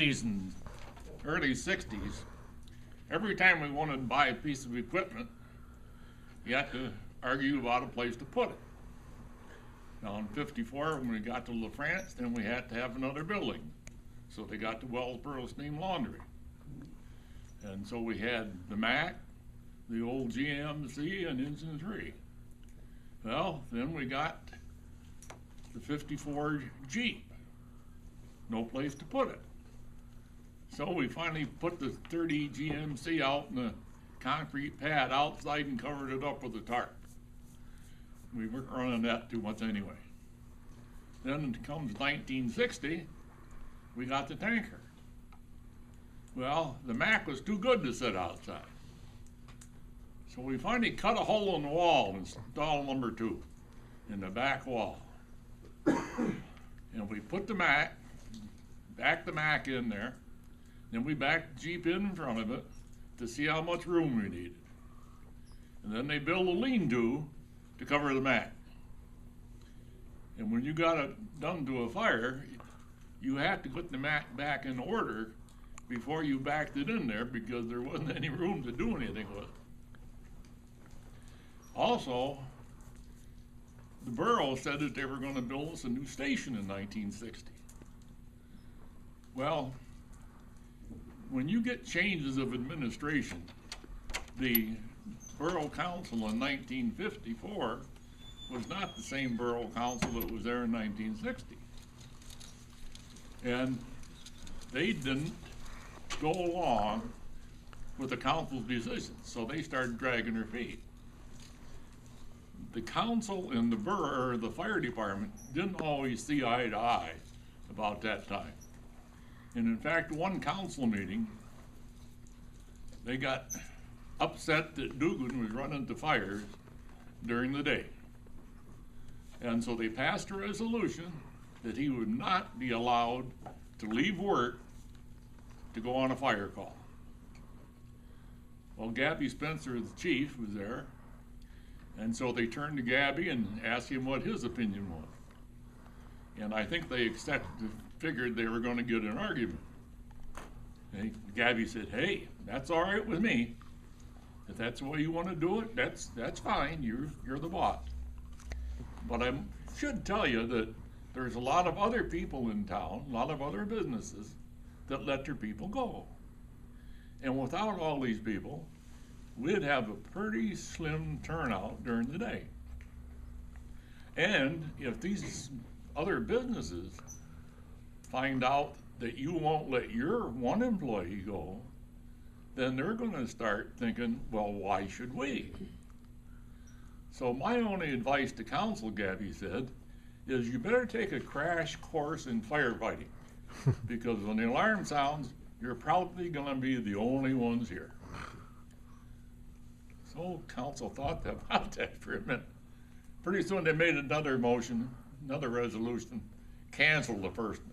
50s and early 60s, every time we wanted to buy a piece of equipment, you had to argue about a place to put it. Now in 54, when we got to La France, then we had to have another building. So they got the Wellsboro Steam Laundry. And so we had the Mac, the old GMC, and Engine 3. Well, then we got the 54 Jeep. No place to put it. So we finally put the 30 GMC out in the concrete pad outside and covered it up with a tarp. We weren't running that too much anyway. Then comes 1960, we got the tanker. Well, the Mac was too good to sit outside. So we finally cut a hole in the wall and installed number 2 in the back wall. And we put the Mac, backed the Mac in there, then we backed the Jeep in front of it to see how much room we needed. And then they built a lean-to to cover the Mac. And when you got it done to a fire, you had to put the Mac back in order before you backed it in there because there wasn't any room to do anything with it. Also, the borough said that they were going to build us a new station in 1960. Well, when you get changes of administration, the borough council in 1954 was not the same borough council that was there in 1960. And they didn't go along with the council's decisions, so they started dragging their feet. The council and the borough, or the fire department, didn't always see eye to eye about that time. And in fact, one council meeting, they got upset that Dugan was running to fires during the day. And so they passed a resolution that he would not be allowed to leave work to go on a fire call. Well, Gabby Spencer, the chief, was there. And so they turned to Gabby and asked him what his opinion was. And I think they figured they were going to get an argument. And Gabby said, "Hey, that's all right with me. If that's the way you want to do it, that's fine. You're the boss." But I should tell you that there's a lot of other people in town, a lot of other businesses that let their people go. And without all these people, we'd have a pretty slim turnout during the day. And if these other businesses find out that you won't let your one employee go, then they're going to start thinking, well, why should we? So my only advice to council, Gabby said, is you better take a crash course in firefighting, because when the alarm sounds, you're probably going to be the only ones here. So council thought about that for a minute. Pretty soon they made another motion, another resolution, cancel the first one.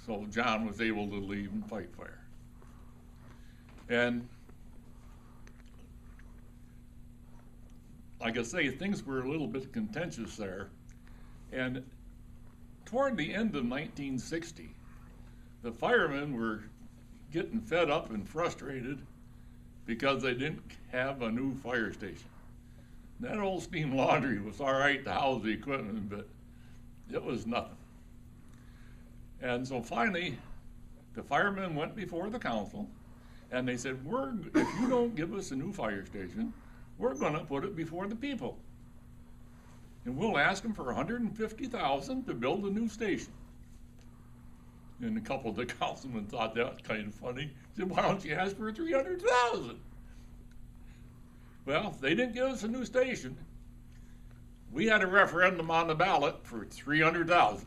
So John was able to leave and fight fire. And like I say, things were a little bit contentious there. And toward the end of 1960, the firemen were getting fed up and frustrated because they didn't have a new fire station. That old steam laundry was all right to house the equipment, but it was nothing. And so finally, the firemen went before the council and they said, if you don't give us a new fire station, we're going to put it before the people. And we'll ask them for $150,000 to build a new station. And a couple of the councilmen thought that was kind of funny. Said, why don't you ask for $300,000? Well, they didn't give us a new station. We had a referendum on the ballot for $300,000.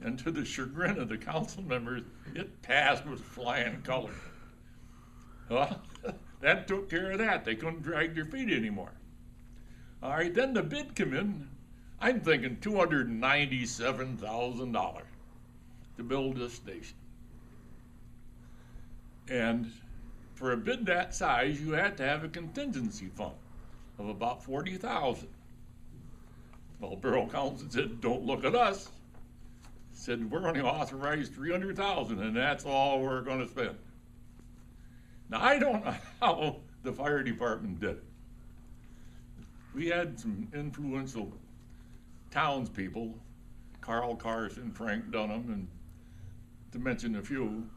And to the chagrin of the council members, it passed with flying colors. Well, that took care of that. They couldn't drag their feet anymore. All right, then the bid came in. I'm thinking $297,000 to build this station. And for a bid that size, you had to have a contingency fund of about $40,000. Well, Borough Council said, don't look at us. said, we're only authorized 300,000 and that's all we're gonna spend. Now, I don't know how the fire department did it. We had some influential townspeople, Carl Carson, Frank Dunham, and to mention a few,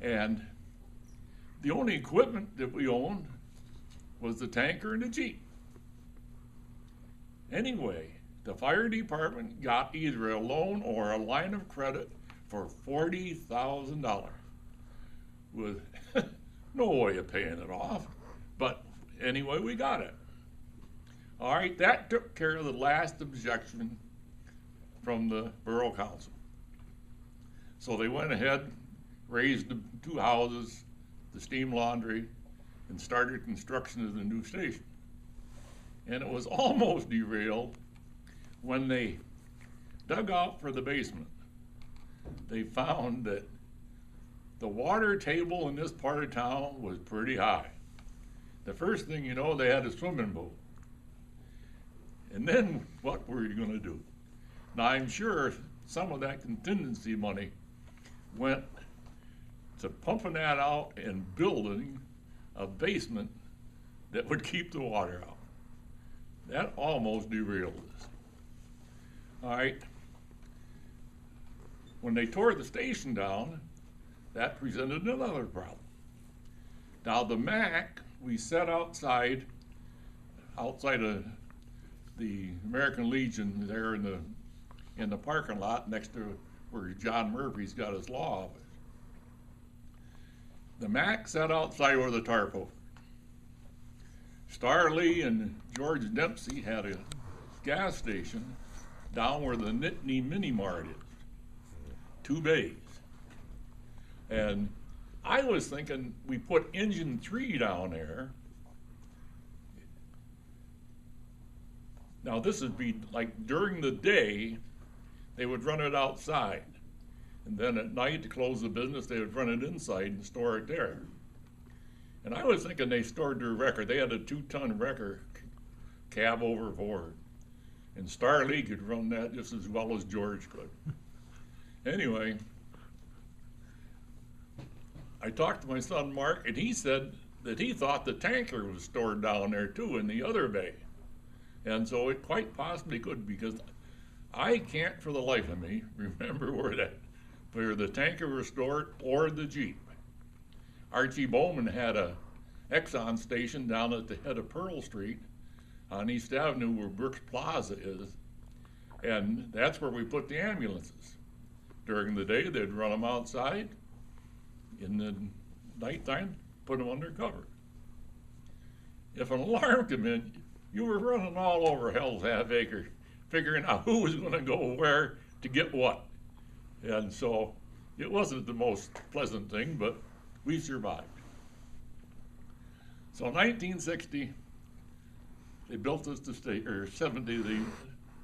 and the only equipment that we owned was the tanker and the Jeep. Anyway, the fire department got either a loan or a line of credit for $40,000 with no way of paying it off. But anyway, we got it. All right, that took care of the last objection from the Borough Council. So they went ahead, raised the 2 houses, the steam laundry, and started construction of the new station. And it was almost derailed when they dug out for the basement. They found that the water table in this part of town was pretty high. The first thing you know, they had a swimming pool. And then what were you gonna do? Now, I'm sure some of that contingency money went to pumping that out and building a basement that would keep the water out. That almost derailed us. All right. When they tore the station down, that presented another problem. Now, the MAC, we set outside of the American Legion there in the parking lot next to where John Murphy's got his law office. The MAC sat outside where the tarpo. Starlee and George Dempsey had a gas station down where the Nittany Mini Mart is. 2 bays. And I was thinking we put engine 3 down there. Now, this would be like during the day, they would run it outside. And then at night, to close the business, they would run it inside and store it there. And I was thinking they stored their wrecker. They had a 2-ton wrecker cab overboard. And Starlee could run that just as well as George could. Anyway, I talked to my son Mark, and he said that he thought the tanker was stored down there too in the other bay. And so it quite possibly could, because I can't for the life of me remember where the tanker was stored or the Jeep. Archie Bowman had a Exxon station down at the head of Pearl Street on East Avenue where Brooks Plaza is, and that's where we put the ambulances. During the day, they'd run them outside. In the nighttime, put them under cover. If an alarm came in, you were running all over Hell's Half Acre, figuring out who was going to go where to get what. And so it wasn't the most pleasant thing, but we survived. So in 1960, they built us the station, or 70,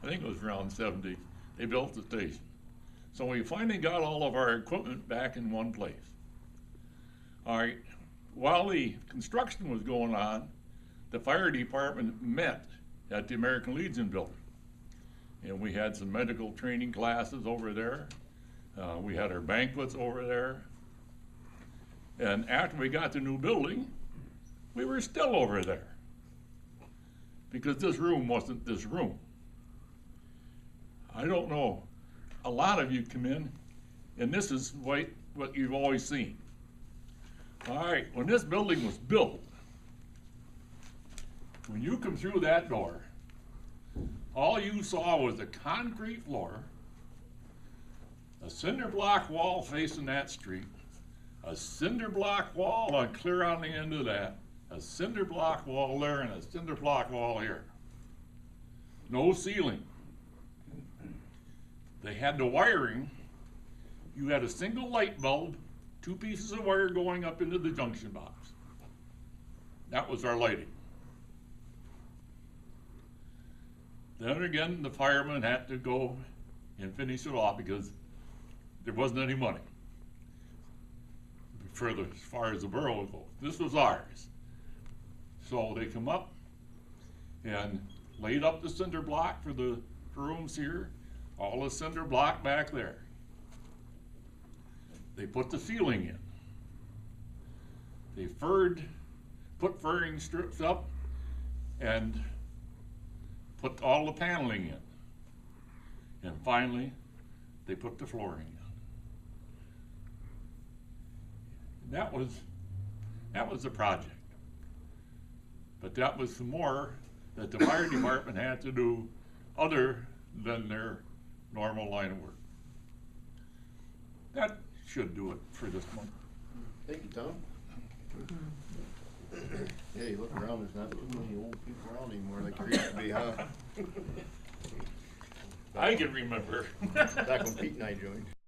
I think it was around 70, they built the station. So we finally got all of our equipment back in one place. All right, while the construction was going on, the fire department met at the American Legion building. And we had some medical training classes over there. We had our banquets over there. And after we got the new building, we were still over there. Because this room wasn't this room. I don't know, a lot of you come in, and this is what you've always seen. All right, when this building was built, when you come through that door, all you saw was a concrete floor, a cinder block wall facing that street, a cinder block wall clear on the end of that, a cinder block wall there, and a cinder block wall here. No ceiling. They had the wiring. You had a single light bulb, 2 pieces of wire going up into the junction box. That was our lighting. Then again, the firemen had to go and finish it off because there wasn't any money as far as the borough goes. This was ours. So they come up and laid up the cinder block for the rooms here. all the cinder block back there. They put the ceiling in. They put furring strips up and put all the paneling in. And finally, they put the flooring in. That was the project. But that was some more that the fire department had to do other than their normal line of work. That should do it for this month. Thank you, Tom. Yeah, you look around, there's not too many old people around anymore like there used to be, huh? I can remember. Back when Pete and I joined.